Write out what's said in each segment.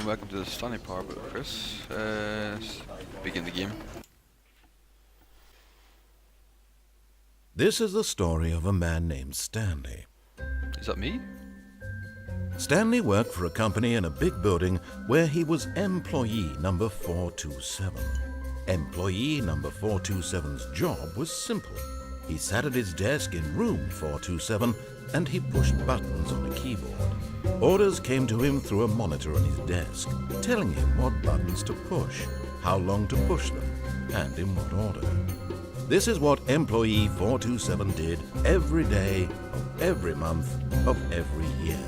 Welcome to the Stanley Parable, Chris. Begin the game. This is the story of a man named Stanley. Is that me? Stanley worked for a company in a big building where he was employee number 427. Employee number 427's job was simple. He sat at his desk in room 427 and he pushed buttons on a keyboard. Orders came to him through a monitor on his desk, telling him what buttons to push, how long to push them, and in what order. This is what employee 427 did every day of every month of every year.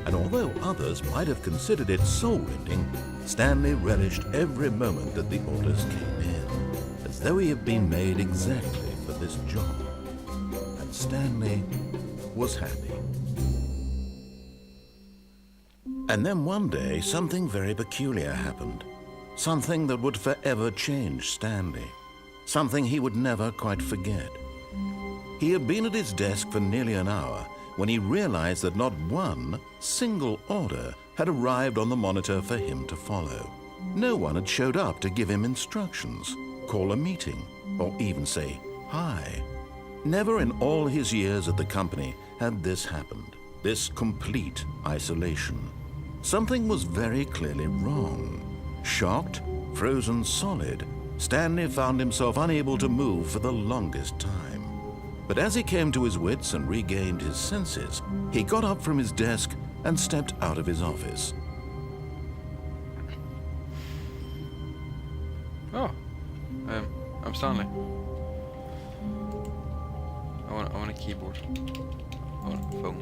And although others might have considered it soul-rending, Stanley relished every moment that the orders came in, as though he had been made exactly for this job. And Stanley was happy. And then one day, something very peculiar happened. Something that would forever change Stanley. Something he would never quite forget. He had been at his desk for nearly an hour when he realized that not one single order had arrived on the monitor for him to follow. No one had showed up to give him instructions, call a meeting, or even say hi. Never in all his years at the company had this happened, this complete isolation. Something was very clearly wrong. Shocked, frozen solid, Stanley found himself unable to move for the longest time. But as he came to his wits and regained his senses, he got up from his desk and stepped out of his office. Oh, I'm Stanley. I want a keyboard. I want a phone.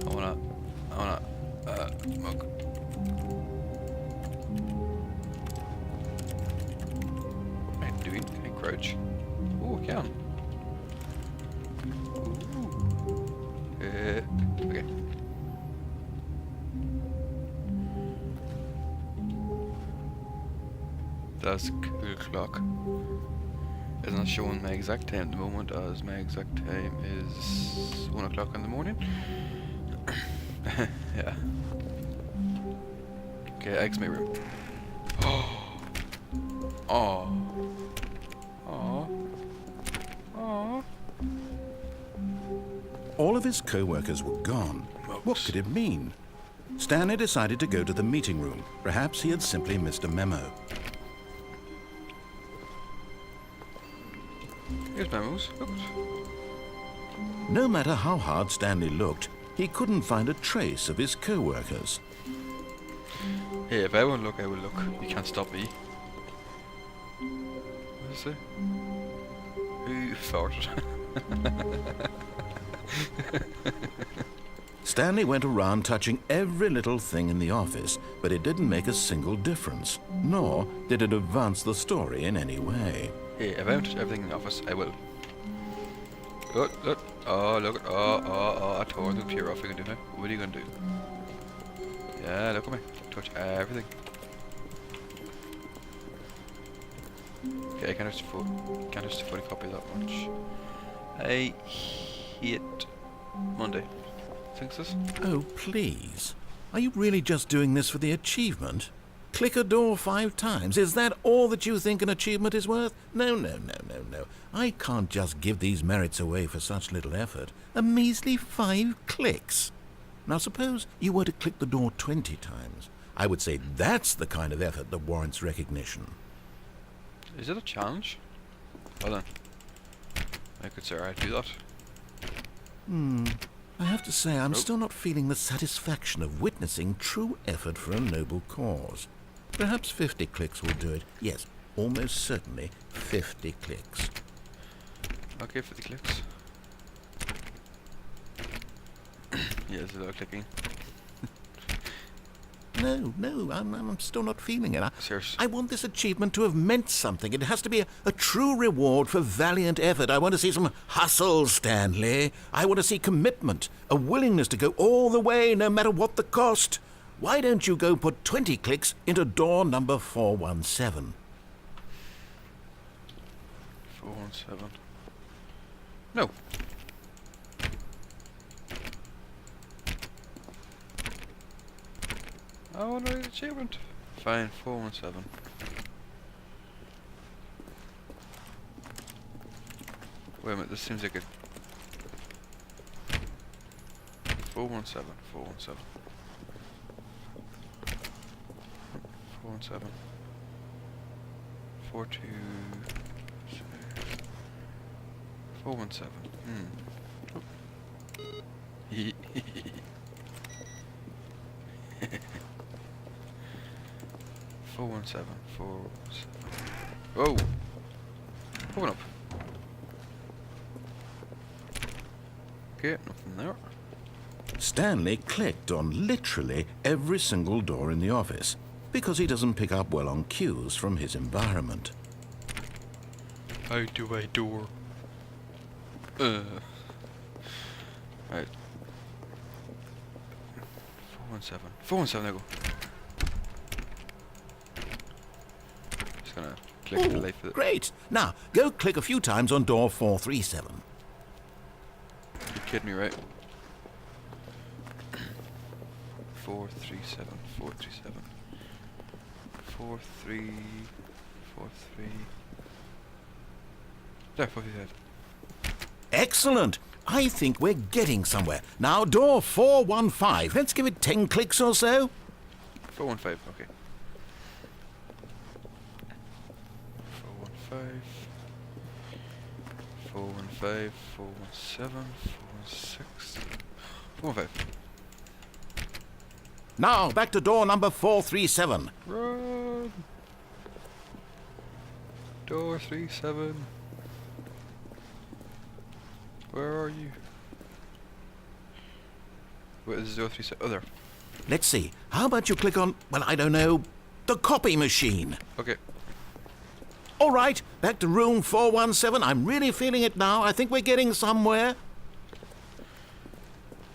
I want a mug. What am I doing? Can I crouch? Oh, I can. Okay. That's a cool clock. It's not showing my exact time at the moment, as my exact time is 1 o'clock in the morning. Yeah. Okay, exit my room. Oh. Oh. Oh. Oh. All of his co-workers were gone. What could it mean? Stanley decided to go to the meeting room. Perhaps he had simply missed a memo. Here's memos. Look. No matter how hard Stanley looked, he couldn't find a trace of his co-workers. Hey, if I won't look, I will look. You can't stop me. What is it? Who farted? Stanley went around touching every little thing in the office, but it didn't make a single difference, nor did it advance the story in any way. Hey, if I don't touch everything in the office, I will. Look, look. Oh, look. Oh, I tore the computer off. What are you gonna do now? What are you gonna do? Yeah, look at me. Touch everything. Okay, I can't just photocopy that much. I hate Monday. Thinks this? Oh, please. Are you really just doing this for the achievement? Click a door 5 times. Is that all that you think an achievement is worth? No. I can't just give these merits away for such little effort. A measly 5 clicks. Now suppose you were to click the door 20 times. I would say that's the kind of effort that warrants recognition. Is it a challenge? Hold on. I could say I'd do that. I have to say, I'm still not feeling the satisfaction of witnessing true effort for a noble cause. Perhaps 50 clicks will do it. Yes, almost certainly 50 clicks. Okay, 50 clicks. Yeah, there's a lot of clicking. No, I'm still not feeling it. Seriously. I want this achievement to have meant something. It has to be a true reward for valiant effort. I want to see some hustle, Stanley. I want to see commitment, a willingness to go all the way, no matter what the cost. Why don't you go put 20 clicks into door number 417? 417. No. I want to read achievement. Fine, 417. Wait a minute, this seems like a 417, 417. 417. 417. Hee 417, 417. Whoa! Open up. Okay, nothing there. Stanley clicked on literally every single door in the office because he doesn't pick up well on cues from his environment. How do I door? Right. 417. 417, there we go. Just gonna click the light for it. Great! Now, go click a few times on door 437. You're kidding me, right? 437, 437. 43, 43. There, 437. Excellent! I think we're getting somewhere. Now, door 415. Let's give it 10 clicks or so. 415, okay. 415. 415, 417, 416. 415. Now, back to door number 437. Run! Door 37. Where are you? Wait, this is door 37. Oh, there. Let's see. How about you click on, well, I don't know, the copy machine? Okay. All right, back to room 417. I'm really feeling it now. I think we're getting somewhere.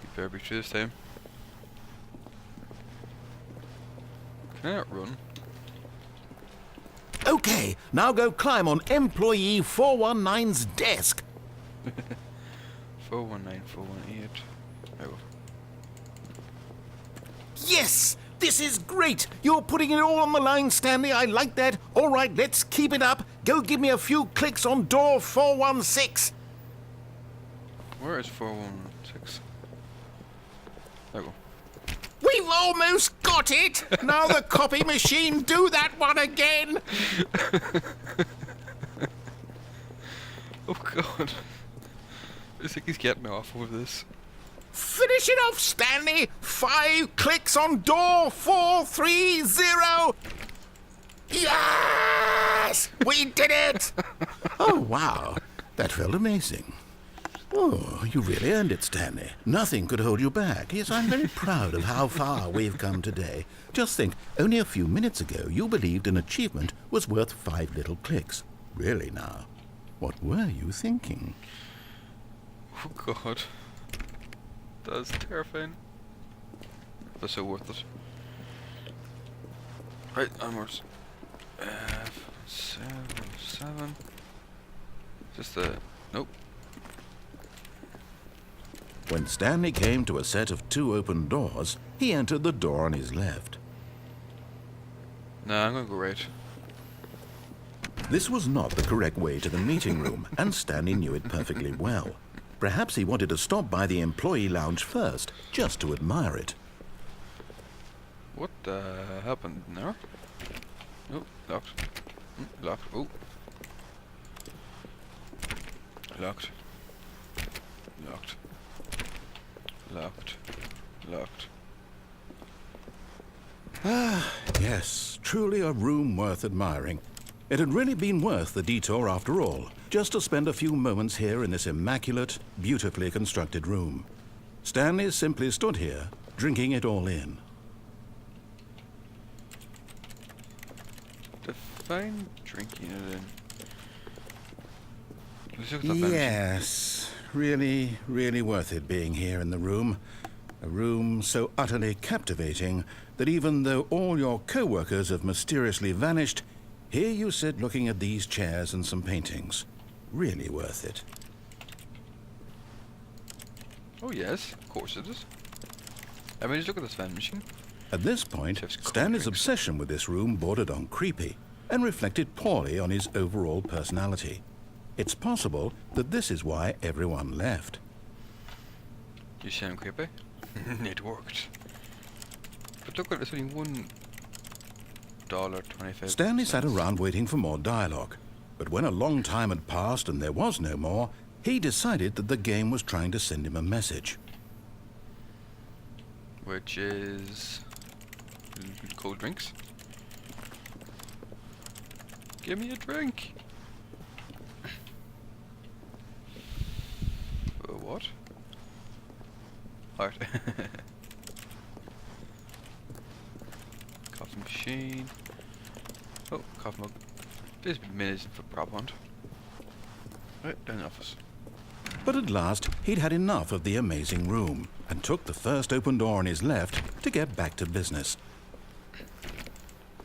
You better be true this time. Can I not run? Okay, now go climb on employee 419's desk. 419, 418. There we go. Yes, this is great. You're putting it all on the line, Stanley. I like that. All right, let's keep it up. Go give me a few clicks on door 416. Where is 416? There we go. We've almost got it. Now the copy machine, do that one again. Oh god. I think he's getting off with this. Finish it off, Stanley. 5 clicks on door 430. Yes! We did it! Oh, wow. That felt amazing. Oh, you really earned it, Stanley. Nothing could hold you back. Yes, I'm very proud of how far we've come today. Just think, only a few minutes ago, you believed an achievement was worth 5 little clicks. Really now, what were you thinking? Oh god. That's terrifying. That's so worth it. Right, onwards. 7. Just the... Nope. When Stanley came to a set of 2 open doors, he entered the door on his left. Nah, I'm gonna go right. This was not the correct way to the meeting room, and Stanley knew it perfectly well. Perhaps he wanted to stop by the employee lounge first, just to admire it. What happened there? Oh, locked. Locked. Oh. Locked. Locked. Locked. Locked. Ah, yes, truly a room worth admiring. It had really been worth the detour after all, just to spend a few moments here in this immaculate, beautifully constructed room. Stanley simply stood here, drinking it all in. Define drinking it in. Let's look at that bench. Yes, really, really worth it being here in the room. A room so utterly captivating that even though all your co-workers have mysteriously vanished, here you sit looking at these chairs and some paintings. Really worth it. Oh yes, of course it is. I mean, just look at this vending machine. At this point, Serves cold Stanley's drinks. obsession with this room bordered on creepy and reflected poorly on his overall personality. It's possible that this is why everyone left. You sound creepy. It worked. But look, there's only $1.25. Stanley sat around waiting for more dialogue, but when a long time had passed and there was no more, he decided that the game was trying to send him a message. Which is cold drinks. Give me a drink. What? Art. Coffee machine. Oh, coffee mug. This minute for Brabant. Right, down the office. But at last, he'd had enough of the amazing room and took the first open door on his left to get back to business.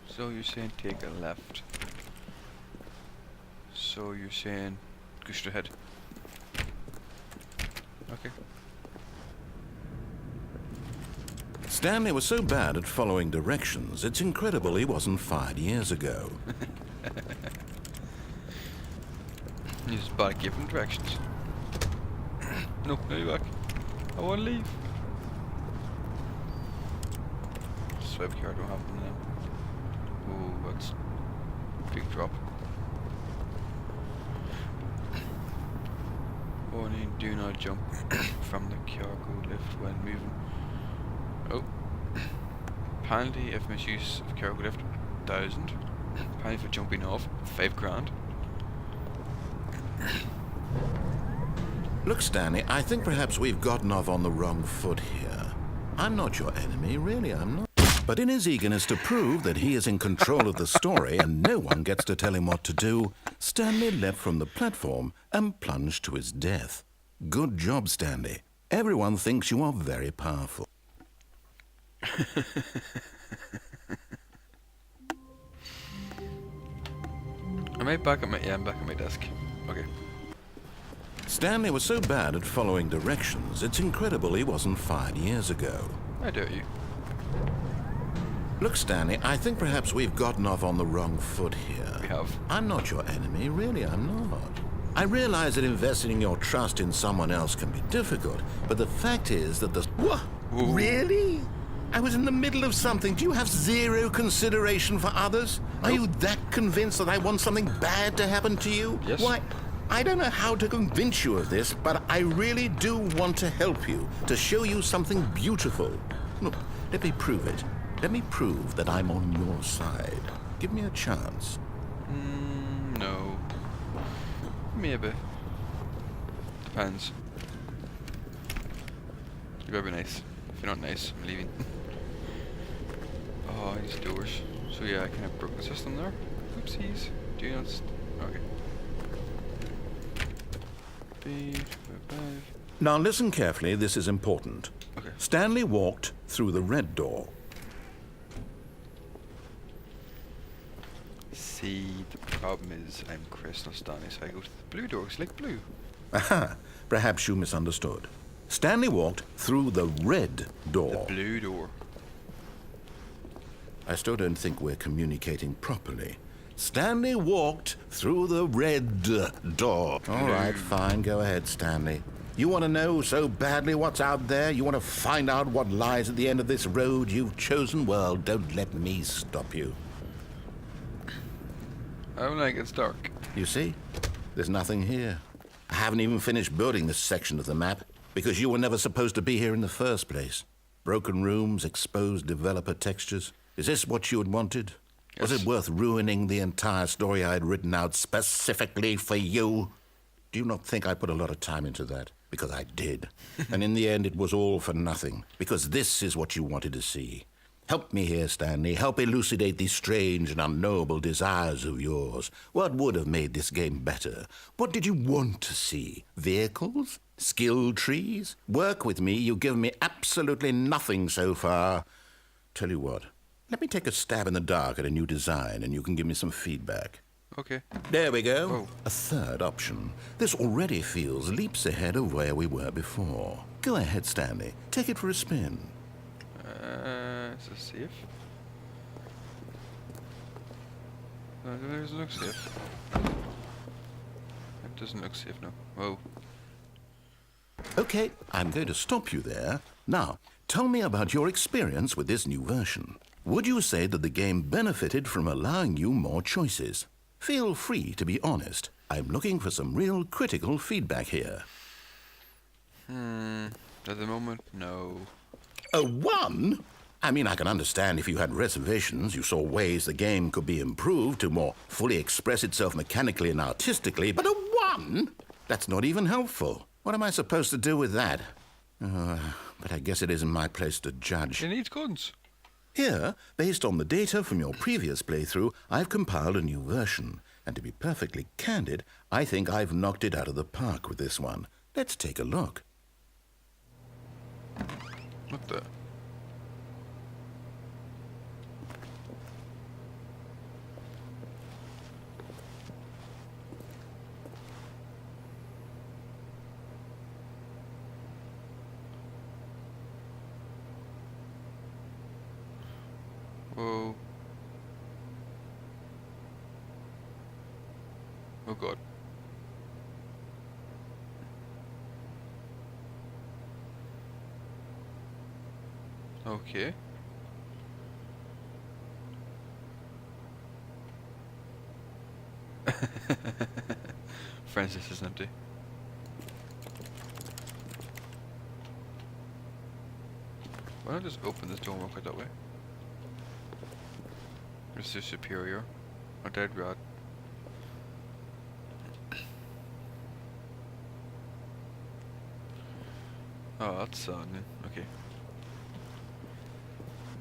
So you're saying take a left. So you're saying go straight ahead. Okay. Stanley was so bad at following directions, it's incredible he wasn't fired years ago. He's bad at giving directions. No, no, you're back. I want to leave. Swipe here, I don't have them now. Oh, that's big drop. Warning, do not jump from the cargo lift when moving. Oh. Penalty if misuse of cargo lift, 1,000. Penalty for jumping off, 5 grand. Look, Stanley, I think perhaps we've gotten off on the wrong foot here. I'm not your enemy, really, I'm not. But in his eagerness to prove that he is in control of the story and no one gets to tell him what to do, Stanley leapt from the platform and plunged to his death. Good job, Stanley. Everyone thinks you are very powerful. Am I back at my... Yeah, I'm back at my desk. Okay. Stanley was so bad at following directions, it's incredible he wasn't fired years ago. I dare you. Look, Stanley, I think perhaps we've gotten off on the wrong foot here. We have. I'm not your enemy, really, I'm not. I realize that investing your trust in someone else can be difficult, but the fact is that the... What? Ooh. Really? I was in the middle of something. Do you have zero consideration for others? Are you that convinced that I want something bad to happen to you? Yes. Why, I don't know how to convince you of this, but I really do want to help you, to show you something beautiful. Look, let me prove it. Let me prove that I'm on your side. Give me a chance. No. Maybe. Depends. You better be nice. If you're not nice, I'm leaving. Oh, these doors. So yeah, I kind of broke the system there. Oopsies. Do not... Okay. Now listen carefully, this is important. Okay. Stanley walked through the red door. See, the problem is I'm Chris, not Stanley, so I go to the blue door, it's like blue. Aha, perhaps you misunderstood. Stanley walked through the red door. The blue door. I still don't think we're communicating properly. Stanley walked through the red door. All right, fine, go ahead, Stanley. You want to know so badly what's out there? You want to find out what lies at the end of this road you've chosen? Well, don't let me stop you. I don't like it's dark. You see? There's nothing here. I haven't even finished building this section of the map because you were never supposed to be here in the first place. Broken rooms, exposed developer textures. Is this what you had wanted? Yes. Was it worth ruining the entire story I had written out specifically for you? Do you not think I put a lot of time into that? Because I did. And in the end, it was all for nothing. Because this is what you wanted to see. Help me here, Stanley. Help elucidate these strange and unknowable desires of yours. What would have made this game better? What did you want to see? Vehicles? Skill trees? Work with me. You've given me absolutely nothing so far. Tell you what. Let me take a stab in the dark at a new design, and you can give me some feedback. Okay. There we go. Oh. A third option. This already feels leaps ahead of where we were before. Go ahead, Stanley. Take it for a spin. Is this safe? No, it doesn't look safe. It doesn't look safe now. Whoa. Okay, I'm going to stop you there. Now, tell me about your experience with this new version. Would you say that the game benefited from allowing you more choices? Feel free to be honest. I'm looking for some real critical feedback here. At the moment, no. A 1? I mean, I can understand if you had reservations, you saw ways the game could be improved to more fully express itself mechanically and artistically, but a 1? That's not even helpful. What am I supposed to do with that? But I guess it isn't my place to judge. It needs guns. Here, based on the data from your previous playthrough, I've compiled a new version. And to be perfectly candid, I think I've knocked it out of the park with this one. Let's take a look. What the? Whoa. Oh god. Okay. Francis is empty. Why not just open this door and walk out that way? Mr. Superior. A dead rat. Oh, that's okay.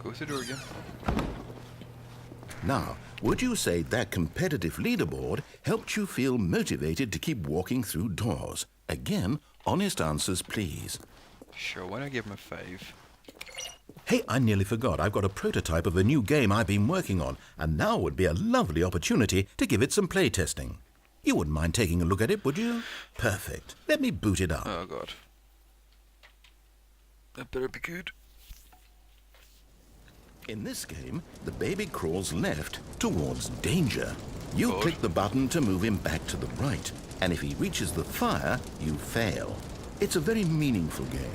Go through the door again. Now, would you say that competitive leaderboard helped you feel motivated to keep walking through doors? Again, honest answers, please. Sure, why not give him a 5? Hey, I nearly forgot. I've got a prototype of a new game I've been working on, and now would be a lovely opportunity to give it some playtesting. You wouldn't mind taking a look at it, would you? Perfect. Let me boot it up. Oh god. That better be good. In this game, the baby crawls left towards danger. You God. click the button to move him back to the right, and if he reaches the fire, you fail. It's a very meaningful game,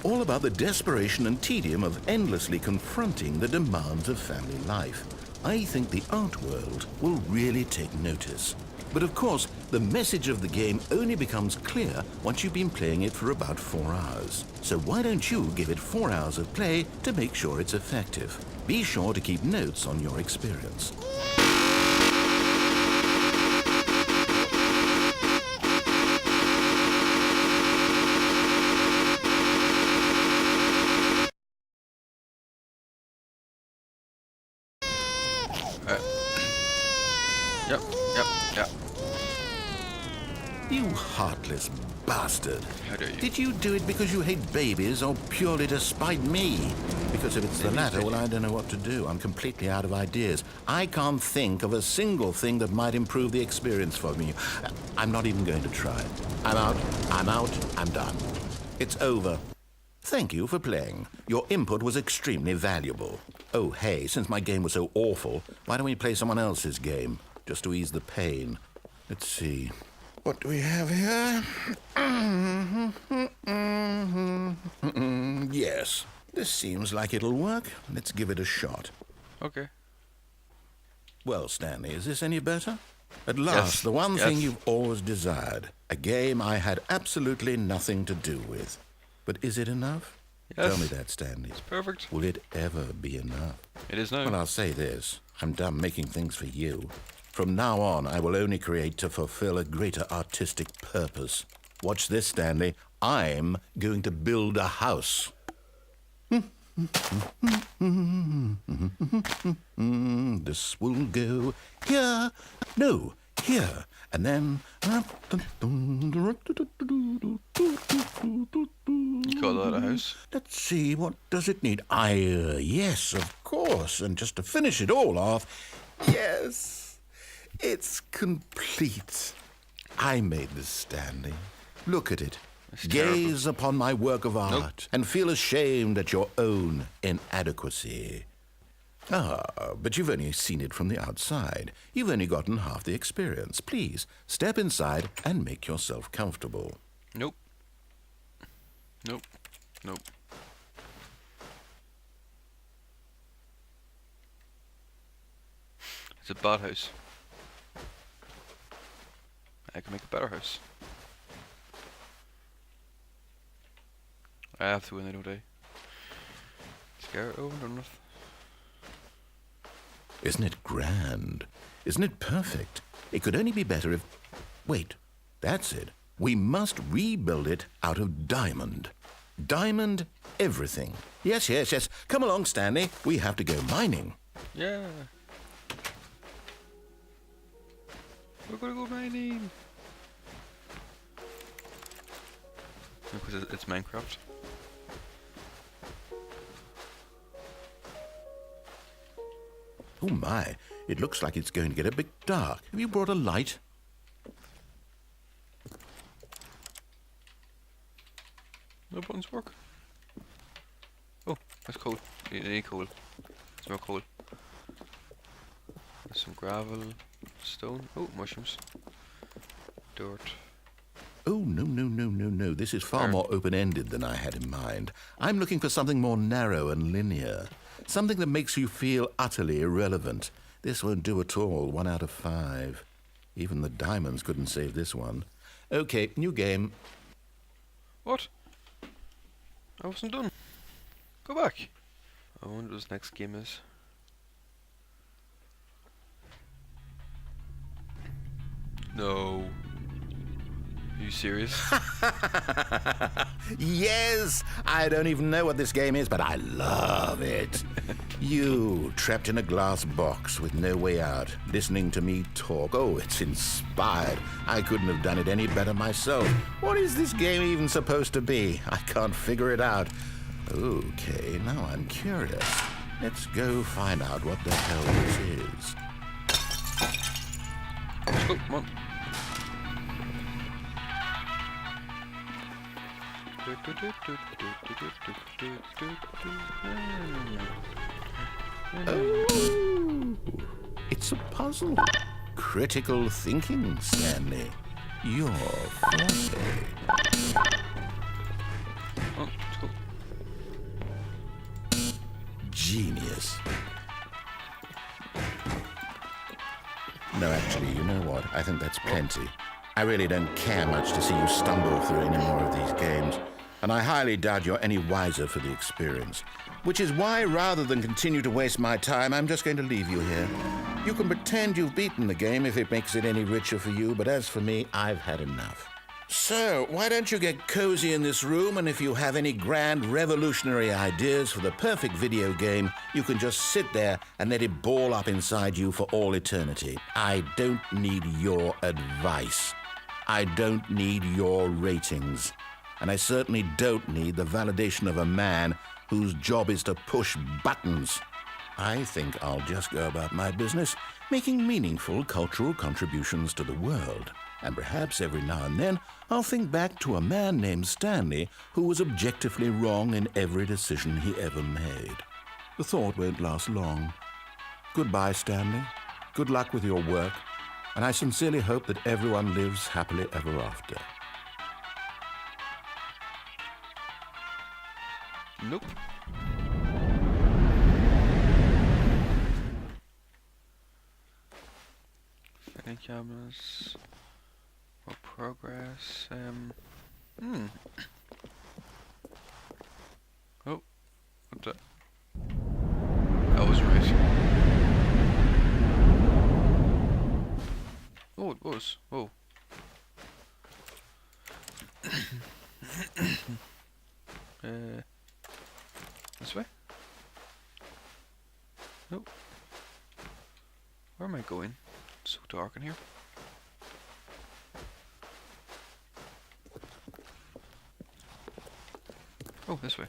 all about the desperation and tedium of endlessly confronting the demands of family life. I think the art world will really take notice. But of course, the message of the game only becomes clear once you've been playing it for about 4 hours. So why don't you give it 4 hours of play to make sure it's effective? Be sure to keep notes on your experience. Yep. You heartless bastard. How dare you? Did you do it because you hate babies or purely to spite me? Because if it's the latter, well, I don't know what to do. I'm completely out of ideas. I can't think of a single thing that might improve the experience for me. I'm not even going to try. I'm out, I'm done. It's over. Thank you for playing. Your input was extremely valuable. Oh, hey, since my game was so awful, why don't we play someone else's game? Just to ease the pain. Let's see. What do we have here? Yes. This seems like it'll work. Let's give it a shot. Okay. Well, Stanley, is this any better? At last, Yes. the one Yes. thing you've always desired. A game I had absolutely nothing to do with. But is it enough? Yes. Tell me that, Stanley. Perfect. Will it ever be enough? It is now. Well, I'll say this. I'm done making things for you. From now on, I will only create to fulfill a greater artistic purpose. Watch this, Stanley. I'm going to build a house. This will go here. No, here. And then... You call that a house? Let's see, what does it need? Yes, of course. And just to finish it all off, yes, it's complete. I made this, Stanley. Look at it. It's terrible. Gaze upon my work of art and feel ashamed at your own inadequacy. Ah, but you've only seen it from the outside. You've only gotten half the experience. Please, step inside and make yourself comfortable. Nope. Nope. Nope. It's a bad house. I can make a better house. I have to win it, don't I? Scare it over or nothing. Isn't it grand? Isn't it perfect? It could only be better if... Wait, that's it. We must rebuild it out of diamond. Diamond everything. Yes, yes, yes. Come along, Stanley. We have to go mining. Yeah. We're gonna go mining. Because it's Minecraft. Oh my, it looks like it's going to get a bit dark. Have you brought a light? No buttons work. Oh, that's coal. You need coal. There's more coal. There's some gravel, stone. Oh, mushrooms. Dirt. Oh, no, no, no, no, no. This is far more open-ended than I had in mind. I'm looking for something more narrow and linear. Something that makes you feel utterly irrelevant. This won't do at all. 1 out of 5. Even the diamonds couldn't save this one. Okay, new game. What? I wasn't done. Go back. I wonder what this next game is. No. Are you serious? Yes! I don't even know what this game is, but I love it. You, trapped in a glass box with no way out, listening to me talk. Oh, it's inspired. I couldn't have done it any better myself. What is this game even supposed to be? I can't figure it out. Okay, now I'm curious. Let's go find out what the hell this is. Let's go, come on. Oh, it's a puzzle. Critical thinking, Stanley. Your forte. Oh, let's go. Genius. No, actually, you know what? I think that's plenty. I really don't care much to see you stumble through any more of these games, and I highly doubt you're any wiser for the experience. Which is why, rather than continue to waste my time, I'm just going to leave you here. You can pretend you've beaten the game if it makes it any richer for you, but as for me, I've had enough. So, why don't you get cozy in this room, and if you have any grand revolutionary ideas for the perfect video game, you can just sit there and let it ball up inside you for all eternity. I don't need your advice. I don't need your ratings. And I certainly don't need the validation of a man whose job is to push buttons. I think I'll just go about my business, making meaningful cultural contributions to the world. And perhaps every now and then, I'll think back to a man named Stanley who was objectively wrong in every decision he ever made. The thought won't last long. Goodbye, Stanley. Good luck with your work. And I sincerely hope that everyone lives happily ever after. Nope. Any cameras? More progress. Oh, what the? I was right. Oh, it was. Oh. This way? Nope. Where am I going? It's so dark in here. Oh, this way.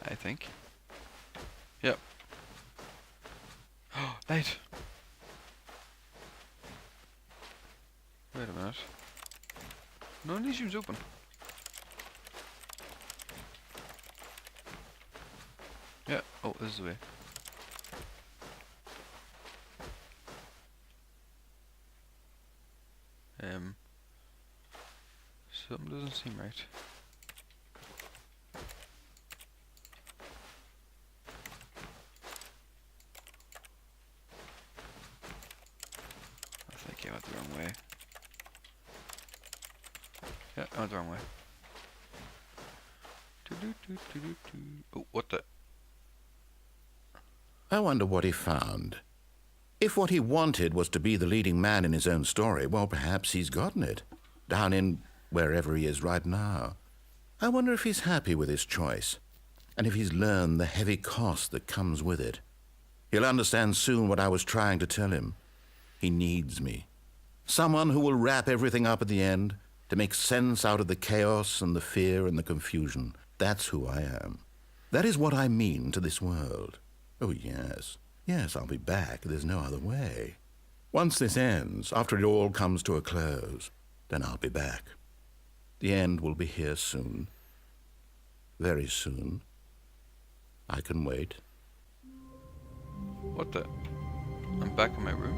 I think. Yep. Oh, light! Wait a minute. None of these rooms open. Yeah, oh, this is the way. Something doesn't seem right. I think I went the wrong way. Yeah, I went the wrong way. Oh, what the? I wonder what he found. If what he wanted was to be the leading man in his own story, well, perhaps he's gotten it. Down in wherever he is right now. I wonder if he's happy with his choice, and if he's learned the heavy cost that comes with it. He'll understand soon what I was trying to tell him. He needs me. Someone who will wrap everything up at the end, to make sense out of the chaos and the fear and the confusion. That's who I am. That is what I mean to this world. Oh, yes. Yes, I'll be back. There's no other way. Once this ends, after it all comes to a close, then I'll be back. The end will be here soon. Very soon. I can wait. What the? I'm back in my room.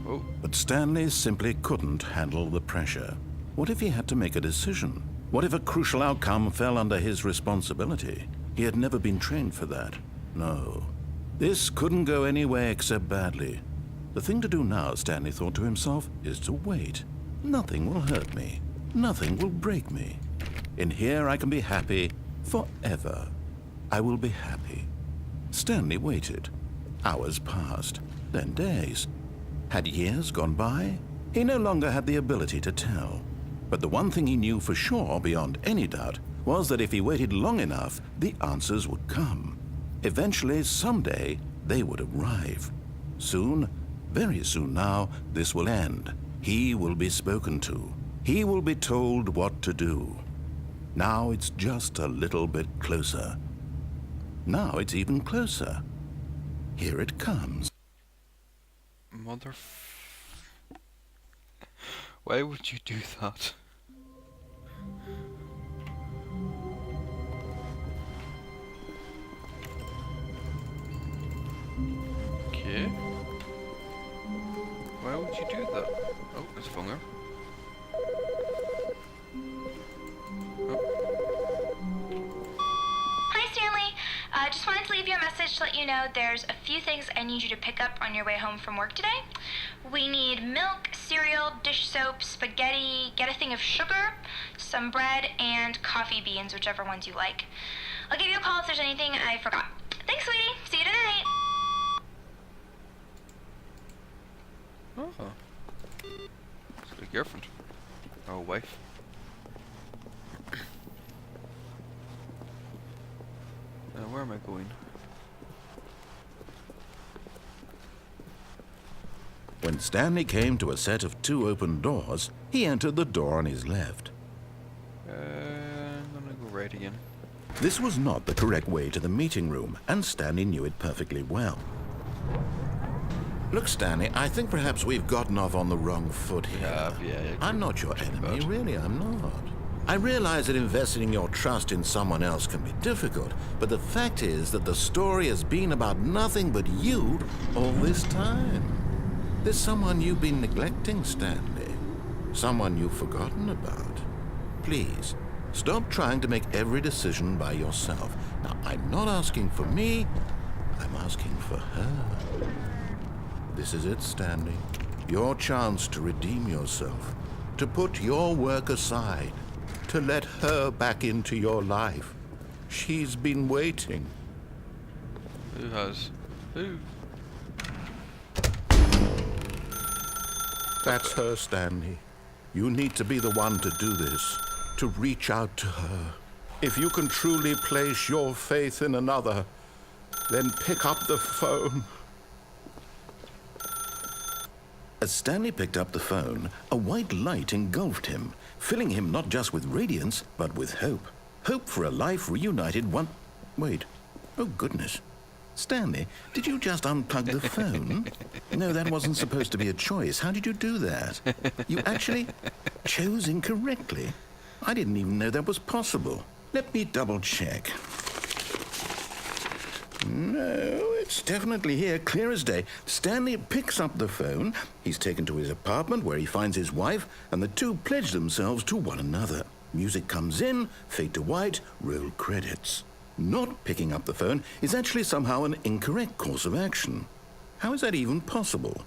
Oh. But Stanley simply couldn't handle the pressure. What if he had to make a decision? What if a crucial outcome fell under his responsibility? He had never been trained for that. No. This couldn't go any way except badly. The thing to do now, Stanley thought to himself, is to wait. Nothing will hurt me. Nothing will break me. In here I can be happy forever. I will be happy. Stanley waited. Hours passed, then days. Had years gone by? He no longer had the ability to tell. But the one thing he knew for sure, beyond any doubt, was that if he waited long enough, the answers would come. Eventually, someday, they would arrive. Soon, very soon now, this will end. He will be spoken to. He will be told what to do. Now it's just a little bit closer. Now it's even closer. Here it comes. Mother... Why would you do that? Okay. Why would you do that? Oh, it's a phone there. Hi, Stanley. Just wanted to leave you a message to let you know there's a few things I need you to pick up on your way home from work today. We need milk, cereal, dish soap, spaghetti, get a thing of sugar, some bread, and coffee beans, whichever ones you like. I'll give you a call if there's anything I forgot. Thanks, sweetie. See you tonight. Oh. It's like girlfriend. Or wife. Where am I going? When Stanley came to a set of 2 open doors, he entered the door on his left. I'm gonna go right again. This was not the correct way to the meeting room, and Stanley knew it perfectly well. Look, Stanley, I think perhaps we've gotten off on the wrong foot here. Yeah. I'm not your enemy, really, I'm not. I realize that investing your trust in someone else can be difficult, but the fact is that the story has been about nothing but you all this time. There's someone you've been neglecting, Stanley. Someone you've forgotten about. Please, stop trying to make every decision by yourself. Now, I'm not asking for me, I'm asking for her. This is it, Stanley. Your chance to redeem yourself, to put your work aside, to let her back into your life. She's been waiting. Who has? Who? That's her, Stanley. You need to be the one to do this, to reach out to her. If you can truly place your faith in another, then pick up the phone. As Stanley picked up the phone, a white light engulfed him, filling him not just with radiance, but with hope. Hope for a life reunited one... Wait. Oh, goodness. Stanley, did you just unplug the phone? No, that wasn't supposed to be a choice. How did you do that? You actually chose incorrectly. I didn't even know that was possible. Let me double check. No, it's definitely here, clear as day. Stanley picks up the phone. He's taken to his apartment where he finds his wife, and the two pledge themselves to one another. Music comes in, fade to white, roll credits. Not picking up the phone is actually somehow an incorrect course of action. How is that even possible?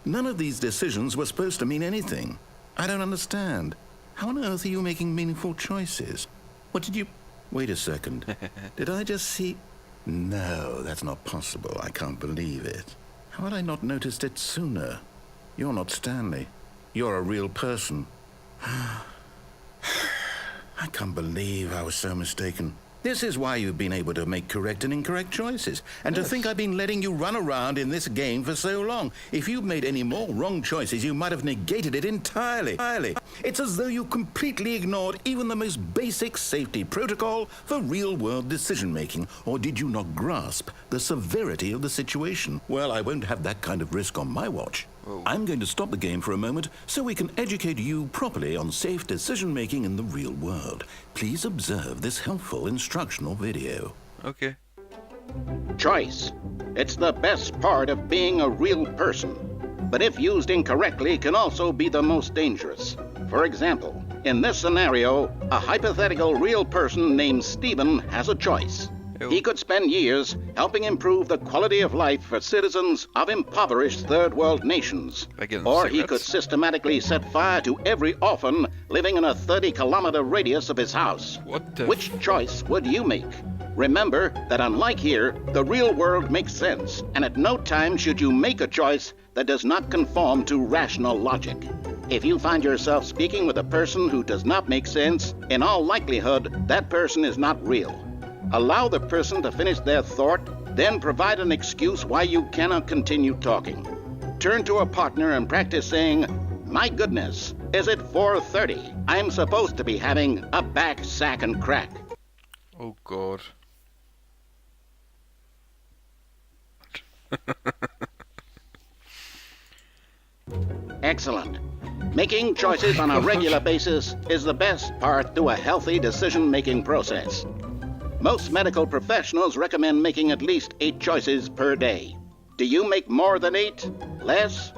None of these decisions were supposed to mean anything. I don't understand. How on earth are you making meaningful choices? What did you... Wait a second. Did I just see... No, that's not possible. I can't believe it. How had I not noticed it sooner? You're not Stanley. You're a real person. I can't believe I was so mistaken. This is why you've been able to make correct and incorrect choices. And to think I've been letting you run around in this game for so long. If you'd made any more wrong choices, you might have negated it entirely. It's as though you completely ignored even the most basic safety protocol for real-world decision-making. Or did you not grasp the severity of the situation? Well, I won't have that kind of risk on my watch. Whoa. I'm going to stop the game for a moment so we can educate you properly on safe decision-making in the real world. Please observe this helpful instructional video. Okay. Choice. It's the best part of being a real person. But if used incorrectly, can also be the most dangerous. For example, in this scenario, a hypothetical real person named Stephen has a choice. Ew. He could spend years helping improve the quality of life for citizens of impoverished third world nations. By getting Or he cigarettes? could systematically set fire to every orphan living in a 30-kilometer radius of his house. What the... Which choice would you make? Remember that unlike here, the real world makes sense, and at no time should you make a choice that does not conform to rational logic. If you find yourself speaking with a person who does not make sense, in all likelihood, that person is not real. Allow the person to finish their thought, then provide an excuse why you cannot continue talking. Turn to a partner and practice saying, "My goodness, is it 4:30? I'm supposed to be having a back, sack, and crack." Oh god. Excellent. Making choices on a regular basis is the best part to a healthy decision-making process. Most medical professionals recommend making at least 8 choices per day. Do you make more than 8? Less?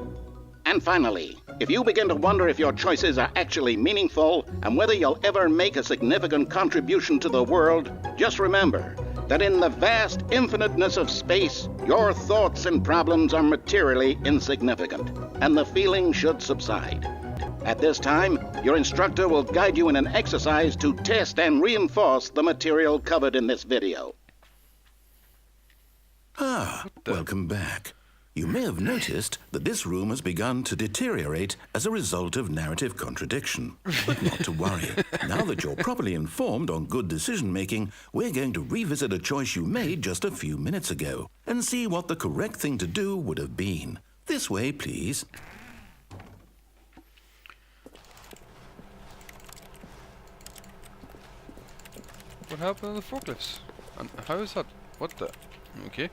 And finally, if you begin to wonder if your choices are actually meaningful and whether you'll ever make a significant contribution to the world, just remember that in the vast infiniteness of space, your thoughts and problems are materially insignificant, and the feeling should subside. At this time, your instructor will guide you in an exercise to test and reinforce the material covered in this video. Welcome back. You may have noticed that this room has begun to deteriorate as a result of narrative contradiction. But not to worry. Now that you're properly informed on good decision-making, we're going to revisit a choice you made just a few minutes ago and see what the correct thing to do would have been. This way, please. What happened to the forklifts? And how is that? What the? Okay.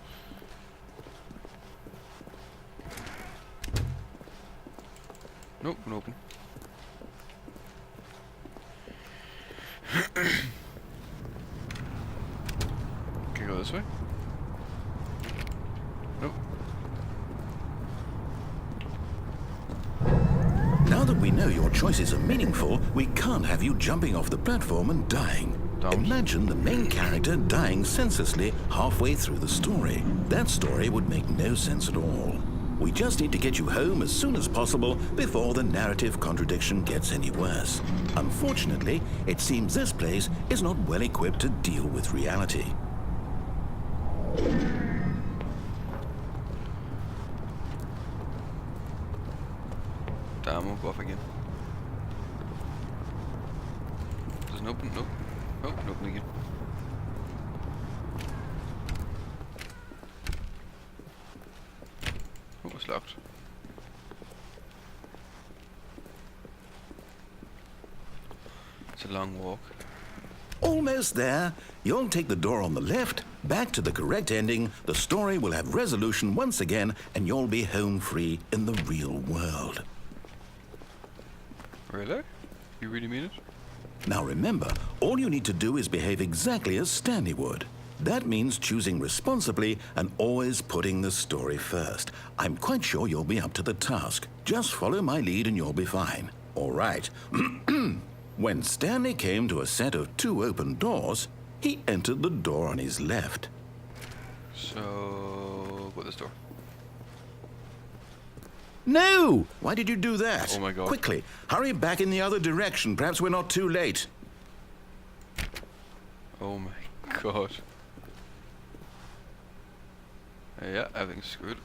Nope, can open. Can I go this way? Nope. Now that we know your choices are meaningful, we can't have you jumping off the platform and dying. Imagine the main character dying senselessly halfway through the story. That story would make no sense at all. We just need to get you home as soon as possible before the narrative contradiction gets any worse. Unfortunately, it seems this place is not well equipped to deal with reality. Damn, I'll go off again. Doesn't open, nope. Oh, can open again. Oh, it's locked. It's a long walk. almost there. You'll take the door on the left, back to the correct ending, the story will have resolution once again, and you'll be home free in the real world. Really? You really mean it? Now remember, all you need to do is behave exactly as Stanley would. That means choosing responsibly and always putting the story first. I'm quite sure you'll be up to the task. Just follow my lead and you'll be fine. All right. When Stanley came to a set of 2 open doors, he entered the door on his left. So, what this door? No! Why did you do that? Oh my God. Quickly, hurry back in the other direction. Perhaps we're not too late. Oh my God. Yeah, everything's screwed.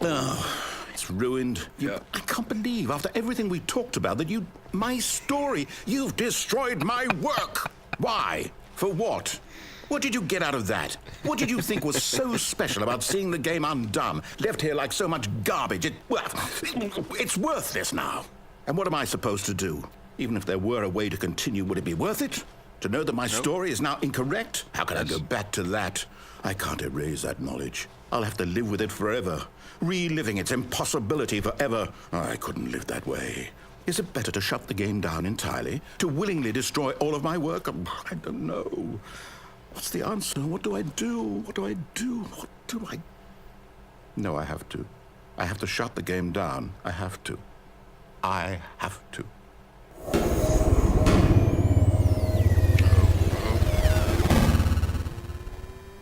Oh, it's ruined. Yeah. I can't believe, after everything we talked about, that you... My story! You've destroyed my work! Why? For what? What did you get out of that? What did you think was so special about seeing the game undone, left here like so much garbage? It's worthless now. And what am I supposed to do? Even if there were a way to continue, would it be worth it? To know that my story is now incorrect? How can I go back to that? I can't erase that knowledge. I'll have to live with it forever, reliving its impossibility forever. I couldn't live that way. Is it better to shut the game down entirely? To willingly destroy all of my work? I don't know. What's the answer? What do I do? What do I do? What do I... No, I have to. I have to shut the game down. I have to. I have to.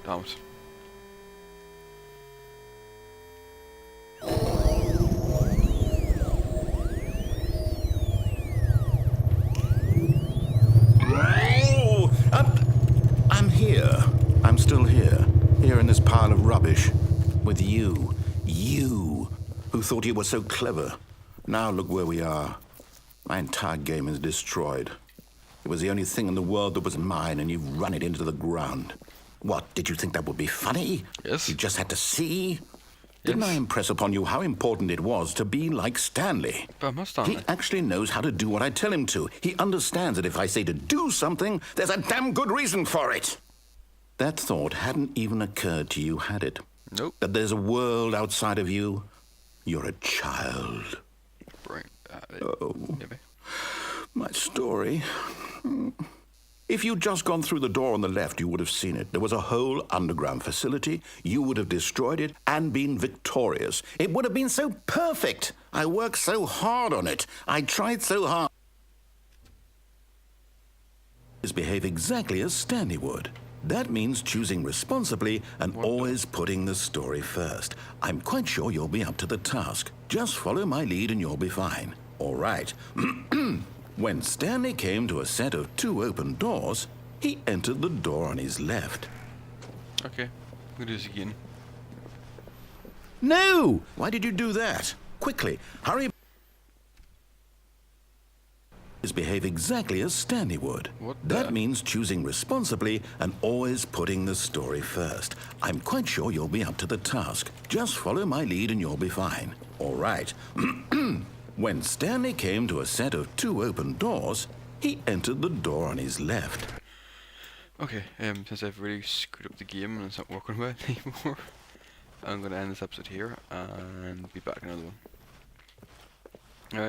Damn it. Oh, I'm here. I'm still here. Here in this pile of rubbish. With you. You, who thought you were so clever. Now look where we are. My entire game is destroyed. It was the only thing in the world that was mine, and you've run it into the ground. What, did you think that would be funny? Yes. You just had to see? Didn't I impress upon you how important it was to be like Stanley? But I'm not Stanley. He actually knows how to do what I tell him to. He understands that if I say to do something, there's a damn good reason for it. That thought hadn't even occurred to you, had it? Nope. That there's a world outside of you? You're a child. Brain. Oh. Maybe. My story. If you'd just gone through the door on the left, you would have seen it. There was a whole underground facility. You would have destroyed it and been victorious. It would have been so perfect. I worked so hard on it. I tried so hard. Behave exactly as Stanley would. That means choosing responsibly and always putting the story first. I'm quite sure you'll be up to the task. Just follow my lead and you'll be fine. All right. When Stanley came to a set of 2 open doors, he entered the door on his left. Okay, we'll do this again. No! Why did you do that? Quickly, hurry. Behave exactly as Stanley would. That means choosing responsibly and always putting the story first. I'm quite sure you'll be up to the task. Just follow my lead and you'll be fine. All right. When Stanley came to a set of 2 open doors, he entered the door on his left. Okay, since I've really screwed up the game and it's not working well anymore, I'm going to end this episode here and be back in another one.